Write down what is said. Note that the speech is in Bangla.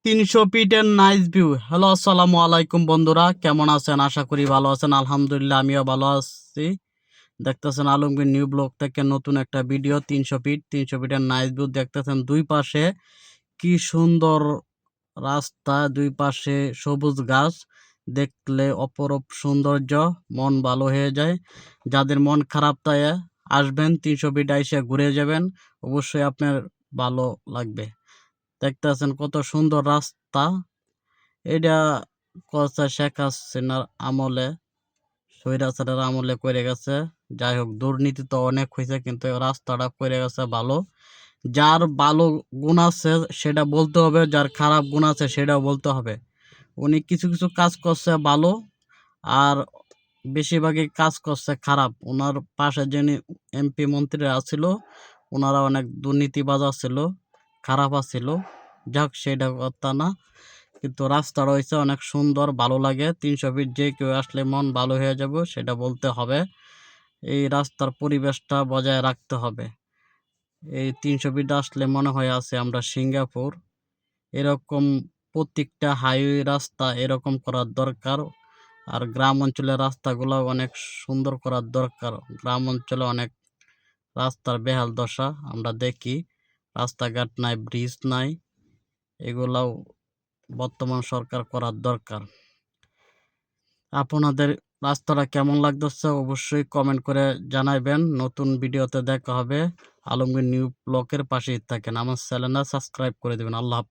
300 ফিটের নাইস ভিউ। হ্যালো, আসসালামু আলাইকুম বন্ধুরা, কেমন আছেন? আশা করি ভালো আছেন। আলহামদুলিল্লাহ, আমিও ভালো আছি। দেখতেছেন আলমগীর নিউ ব্লগ থেকে নতুন একটা ভিডিও। 300 ফিটের নাইস ভিউ দেখতেছেন। দুই পাশে কি সুন্দর রাস্তা, দুই পাশে সবুজ গাছ, দেখলে অপরূপ সৌন্দর্য, মন ভালো হয়ে যায়। যাদের মন খারাপ তাই আসবেন, 300 ফিট এসে ঘুরে যাবেন, অবশ্যই আপনার ভালো লাগবে। দেখতেছেন কত সুন্দর রাস্তা। এটা করছে শেখ হাসিনার আমলে, স্বৈরাচারের আমলে করে গেছে। যাই হোক, দুর্নীতি তো অনেক হয়েছে, কিন্তু রাস্তাটা করে গেছে ভালো। যার ভালো গুণ আছে সেটা বলতে হবে, যার খারাপ গুণ আছে সেটাও বলতে হবে। উনি কিছু কিছু কাজ করছে ভালো, আর বেশিরভাগই কাজ করছে খারাপ। ওনার পাশে যিনি এমপি মন্ত্রীরা আছিল, ওনারা অনেক দুর্নীতিবাজ আছিল, খারাপ আছিল। যাক, সেটা কথা না, কিন্তু রাস্তা রয়েছে অনেক সুন্দর, ভালো লাগে। 300 ফিট যে কেউ আসলে মন ভালো হয়ে যাবে, সেটা বলতে হবে। এই রাস্তার পরিবেশটা বজায় রাখতে হবে। এই 300 ফিট আসলে মনে হয় আছে আমরা সিঙ্গাপুর। এরকম প্রত্যেকটা হাইওয়ে রাস্তা এরকম করার দরকার। আর গ্রাম অঞ্চলের রাস্তাগুলো অনেক সুন্দর করার দরকার। গ্রাম অঞ্চলে অনেক রাস্তার বেহাল দশা আমরা দেখি, রাস্তাঘাট নাই, ব্রিজ নাই। এগুলাও বর্তমান সরকার করার দরকার। আপনাদের রাস্তাটা কেমন লাগতেছে অবশ্যই কমেন্ট করে জানাবেন। নতুন ভিডিওতে দেখা হবে। আলমগীর নিউ ব্লগের পাশেই থাকেন, আমার চ্যানেলটা সাবস্ক্রাইব করে দেবেন। আল্লাহ হাফেজ।